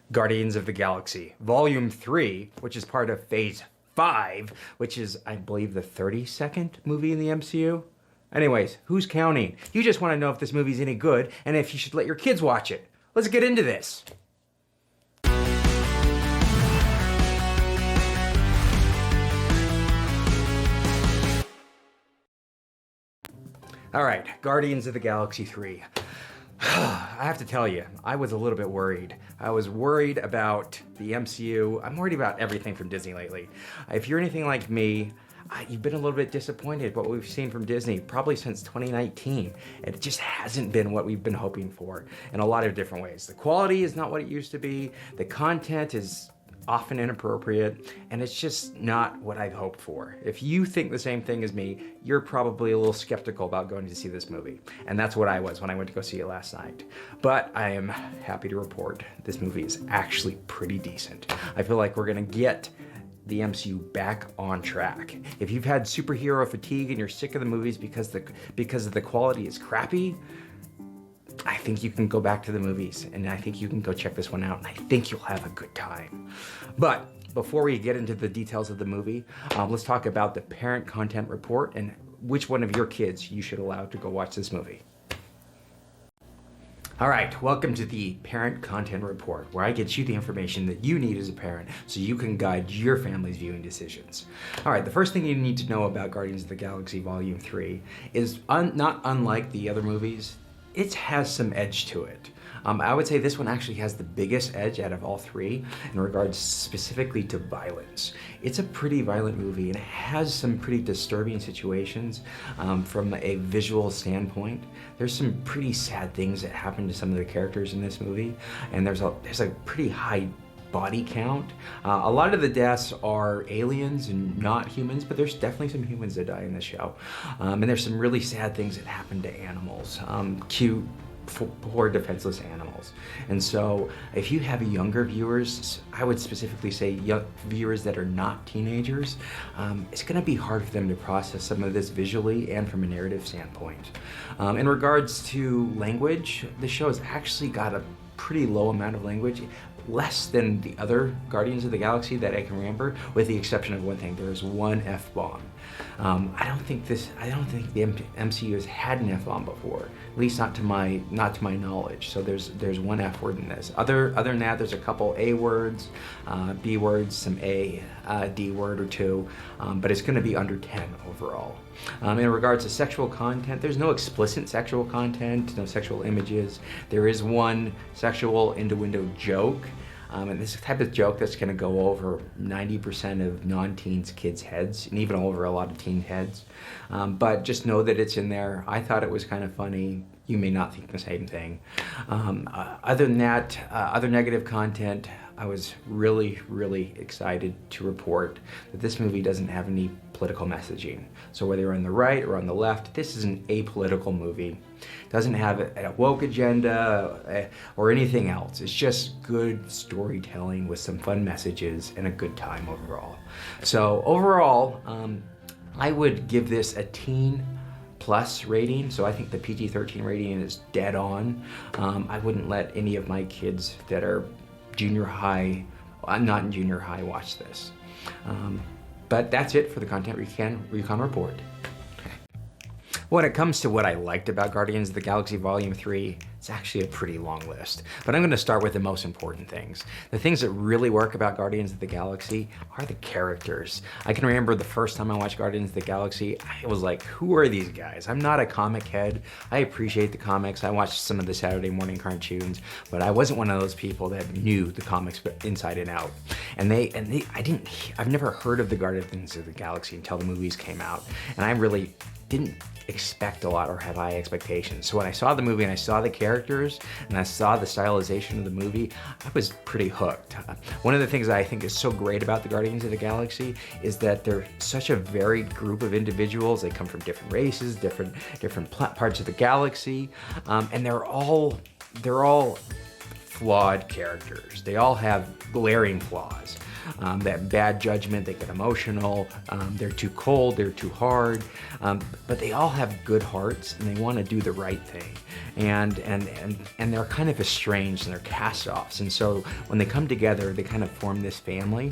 Guardians of the Galaxy Volume 3, which is part of Phase 5, which is, I believe, the 32nd movie in the MCU. Anyways, who's counting? You just want to know if this movie's any good and if you should let your kids watch it. Let's get into this. All right, Guardians of the Galaxy 3. I have to tell you, I was a little bit worried. I was worried about the MCU. I'm worried about everything from Disney lately. If you're anything like me, you've been a little bit disappointed what we've seen from Disney, probably since 2019. It just hasn't been what we've been hoping for in a lot of different ways. The quality is not what it used to be. The content is often inappropriate, and it's just not what I'd hoped for. If you think the same thing as me, you're probably a little skeptical about going to see this movie. And that's what I was when I went to go see it last night. But I am happy to report this movie is actually pretty decent. I feel like we're gonna get the MCU back on track. If you've had superhero fatigue and you're sick of the movies because the quality is crappy, I think you can go back to the movies, and I think you can go check this one out, and I think you'll have a good time. But before we get into the details of the movie, let's talk about the parent content report and which one of your kids you should allow to go watch this movie. All right, welcome to the Parent Content Report, where I get you the information that you need as a parent so you can guide your family's viewing decisions. All right, the first thing you need to know about Guardians of the Galaxy Volume 3 is not unlike the other movies. It has some edge to it. I would say this one actually has the biggest edge out of all three in regards specifically to violence. It's a pretty violent movie and it has some pretty disturbing situations from a visual standpoint. There's some pretty sad things that happen to some of the characters in this movie, and there's a pretty high body count. A lot of the deaths are aliens and not humans, but there's definitely some humans that die in this show. And there's some really sad things that happen to animals, cute, poor, defenseless animals. And so if you have younger viewers, I would specifically say young viewers that are not teenagers, it's gonna be hard for them to process some of this visually and from a narrative standpoint. In regards to language, the show has actually got a pretty low amount of language, less than the other Guardians of the Galaxy that I can remember, with the exception of one thing. There's one F-bomb. I don't think the MCU has had an F-bomb before, at least not to my knowledge. So there's one F word in this. Other than that, there's a couple A words, B words, some D word or two, but it's going to be under 10 overall. In regards to sexual content, there's no explicit sexual content, no sexual images. There is one sexual innuendo joke. And this is the type of joke that's going to go over 90% of non-teens kids' heads, and even over a lot of teen heads. But just know that it's in there. I thought it was kind of funny. You may not think the same thing. Other than that, other negative content, I was really, really excited to report that this movie doesn't have any political messaging. So whether you're on the right or on the left, this is an apolitical movie. It doesn't have a woke agenda or anything else. It's just good storytelling with some fun messages and a good time overall. So overall, I would give this a teen plus rating. So I think the PG-13 rating is dead on. I wouldn't let any of my kids that are junior high, not in junior high, watch this. But that's it for the Content Recon Report. When it comes to what I liked about Guardians of the Galaxy Volume 3, it's actually a pretty long list. But I'm going to start with the most important things. The things that really work about Guardians of the Galaxy are the characters. I can remember the first time I watched Guardians of the Galaxy, I was like, who are these guys? I'm not a comic head. I appreciate the comics. I watched some of the Saturday morning cartoons, but I wasn't one of those people that knew the comics inside and out. I've never heard of the Guardians of the Galaxy until the movies came out, and I really didn't expect a lot or have high expectations. So when I saw the movie and I saw the characters and I saw the stylization of the movie, I was pretty hooked. One of the things that I think is so great about the Guardians of the Galaxy is that they're such a varied group of individuals. They come from different races, different parts of the galaxy, and they're all flawed characters. They all have glaring flaws. That bad judgment, they get emotional, they're too cold, they're too hard, but they all have good hearts and they want to do the right thing. And they're kind of estranged and they're cast-offs. And so when they come together, they kind of form this family,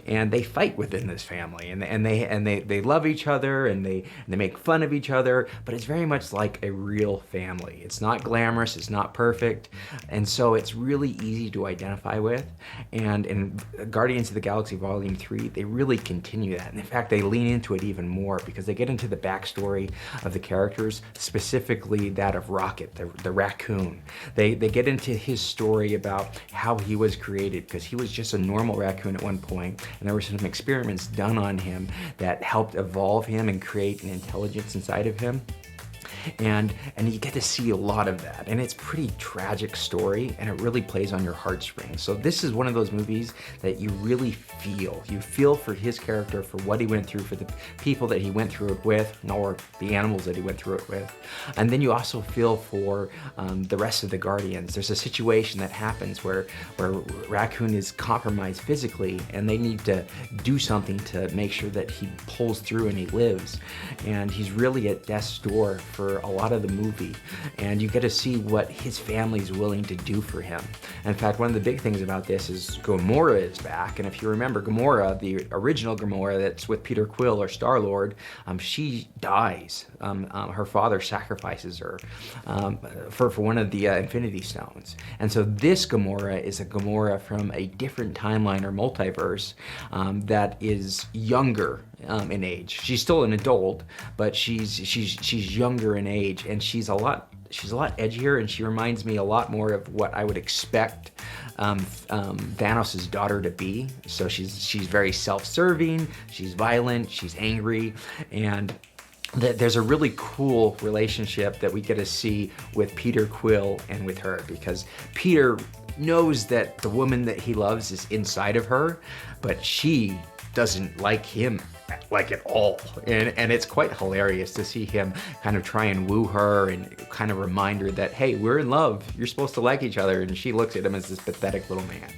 and they fight within this family, and they love each other, and they make fun of each other, but it's very much like a real family. It's not glamorous, it's not perfect, and so it's really easy to identify with. And in Guardians of the Galaxy Volume 3, they really continue that. And in fact, they lean into it even more because they get into the backstory of the characters, specifically that of Rocket, the raccoon. They get into his story about how he was created, because he was just a normal raccoon at one point, and there were some experiments done on him that helped evolve him and create an intelligence inside of him. And you get to see a lot of that, and it's a pretty tragic story, and it really plays on your heartstrings. So this is one of those movies that you really feel. You feel for his character, for what he went through, for the people that he went through it with, or the animals that he went through it with. And then you also feel for the rest of the Guardians. There's a situation that happens where Raccoon is compromised physically, and they need to do something to make sure that he pulls through and he lives. And he's really at death's door for a lot of the movie, and you get to see what his family's willing to do for him. And in fact, one of the big things about this is Gamora is back, and if you remember Gamora, the original Gamora that's with Peter Quill or Star-Lord, she dies. Her father sacrifices her for one of the Infinity Stones. And so this Gamora is a Gamora from a different timeline or multiverse that is younger in age. She's still an adult, but she's younger in age, and she's a lot edgier, and she reminds me a lot more of what I would expect Thanos' daughter to be. So she's very self-serving, she's violent, she's angry, and there's a really cool relationship that we get to see with Peter Quill and with her, because Peter knows that the woman that he loves is inside of her, but she doesn't like him like at all. And it's quite hilarious to see him kind of try and woo her and kind of remind her that, hey, we're in love, you're supposed to like each other, and she looks at him as this pathetic little man.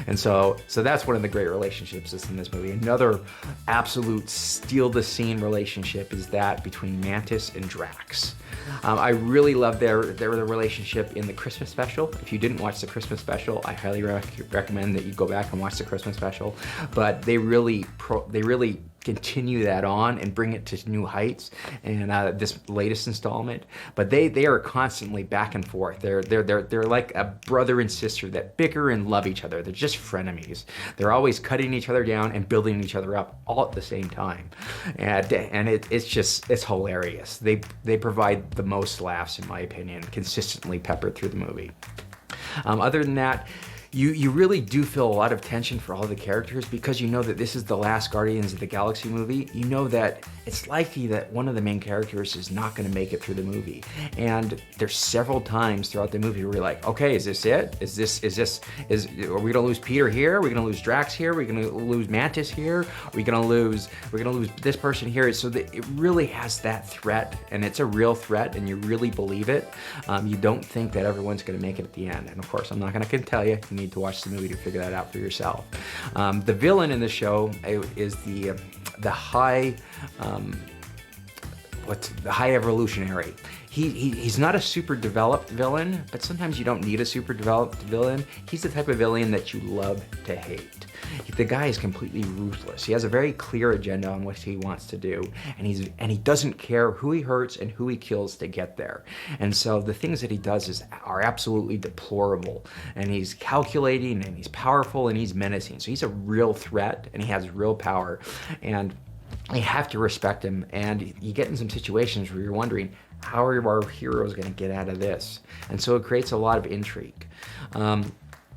And so that's one of the great relationships that's in this movie. Another absolute steal the scene relationship is that between Mantis and Drax. I really love their relationship in the Christmas special. If you didn't watch the Christmas special, I highly recommend that you go back and watch the Christmas special. But they really continue that on and bring it to new heights in this latest installment. But they are constantly back and forth. They're like a brother and sister that bicker and love each other. They're just frenemies. They're always cutting each other down and building each other up all at the same time. And it's hilarious. They provide the most laughs, in my opinion, consistently peppered through the movie. Other than that, you really do feel a lot of tension for all the characters, because you know that this is the last Guardians of the Galaxy movie. You know that it's likely that one of the main characters is not going to make it through the movie. And there's several times throughout the movie where you're like, okay, is this it? Are we going to lose Peter here? Are we going to lose Drax here? Are we going to lose Mantis here? Are we going to lose this person here? So that it really has that threat, and it's a real threat, and you really believe it. You don't think that everyone's going to make it at the end. And of course, I'm not going to tell you. You need to watch the movie to figure that out for yourself. The villain in the show is the High Evolutionary. He's not a super developed villain, but sometimes you don't need a super developed villain. He's the type of villain that you love to hate. The guy is completely ruthless. He has a very clear agenda on what he wants to do, and he doesn't care who he hurts and who he kills to get there. And so the things that he does are absolutely deplorable. And he's calculating, and he's powerful, and he's menacing. So he's a real threat, and he has real power. And you have to respect him. And you get in some situations where you're wondering, how are our heroes going to get out of this? And so it creates a lot of intrigue.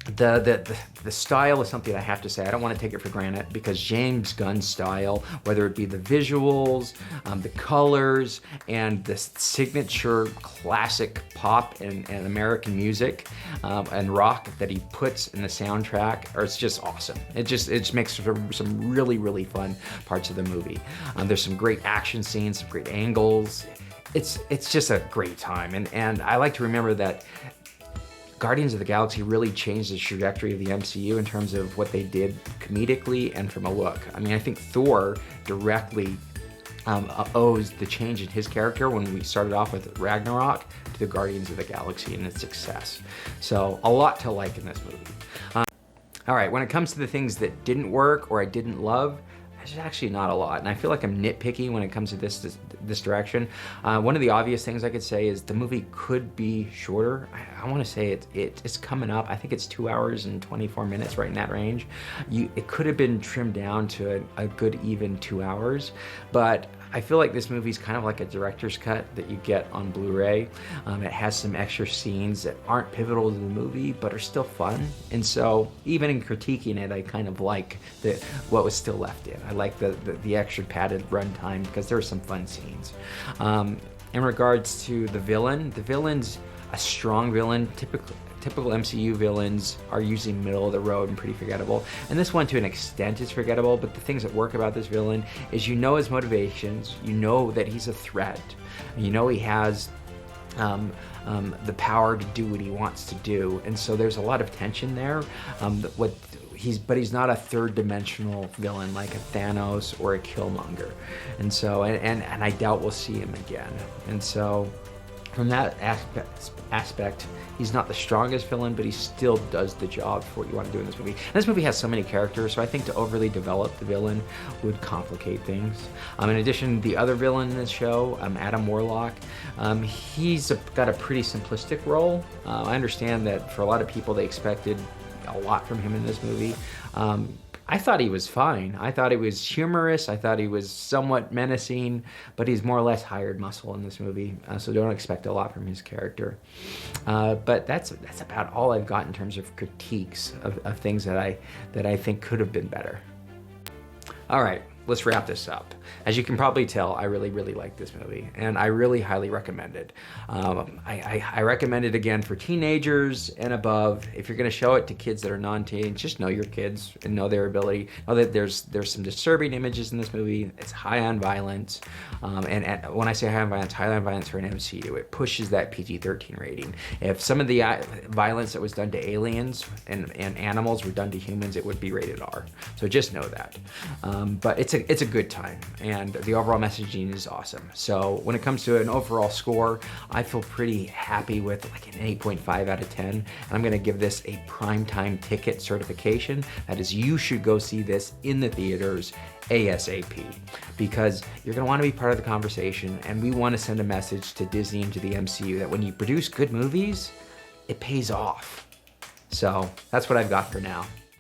The style is something I have to say. I don't want to take it for granted, because James Gunn's style, whether it be the visuals, the colors, and the signature classic pop and American music and rock that he puts in the soundtrack, it's just awesome. It just makes for some really, really fun parts of the movie. There's some great action scenes, some great angles. It's just a great time, and I like to remember that Guardians of the Galaxy really changed the trajectory of the MCU in terms of what they did comedically and from a look. I mean, I think Thor directly owes the change in his character when we started off with Ragnarok to the Guardians of the Galaxy and its success. So a lot to like in this movie. All right, when it comes to the things that didn't work or I didn't love, there's actually not a lot, and I feel like I'm nitpicky when it comes to this direction. One of the obvious things I could say is the movie could be shorter. I want to say it's coming up. I think it's 2 hours and 24 minutes, right in that range. It could have been trimmed down to a good even 2 hours, but I feel like this movie's kind of like a director's cut that you get on Blu-ray. It has some extra scenes that aren't pivotal to the movie, but are still fun. And so even in critiquing it, I kind of like what was still left in. I like the extra padded runtime because there were some fun scenes. In regards to the villain's a strong villain. Typical MCU villains are usually middle of the road and pretty forgettable. And this one, to an extent, is forgettable, but the things that work about this villain is you know his motivations, you know that he's a threat, and you know he has the power to do what he wants to do. And so there's a lot of tension there. But he's not a third-dimensional villain like a Thanos or a Killmonger. And so, and I doubt we'll see him again. And so, from that aspect, he's not the strongest villain, but he still does the job for what you want to do in this movie. And this movie has so many characters, so I think to overly develop the villain would complicate things. In addition, the other villain in this show, Adam Warlock, he's got a pretty simplistic role. I understand that for a lot of people, they expected a lot from him in this movie. I thought he was fine. I thought he was humorous. I thought he was somewhat menacing, but he's more or less hired muscle in this movie, so don't expect a lot from his character. But that's about all I've got in terms of critiques of things that I think could have been better. All right, let's wrap this up. As you can probably tell, I really, really like this movie, and I really highly recommend it. I recommend it again for teenagers and above. If you're going to show it to kids that are non-teen, just know your kids and know their ability. Know that there's some disturbing images in this movie. It's high on violence, and when I say high on violence for an MCU, it pushes that PG-13 rating. If some of the violence that was done to aliens and animals were done to humans, it would be rated R. So just know that. But it's a good time, and the overall messaging is awesome. So when it comes to an overall score, I feel pretty happy with like an 8.5 out of 10. And I'm gonna give this a primetime ticket certification. That is, you should go see this in the theaters ASAP, because you're gonna wanna be part of the conversation, and we wanna send a message to Disney and to the MCU that when you produce good movies, it pays off. So that's what I've got for now.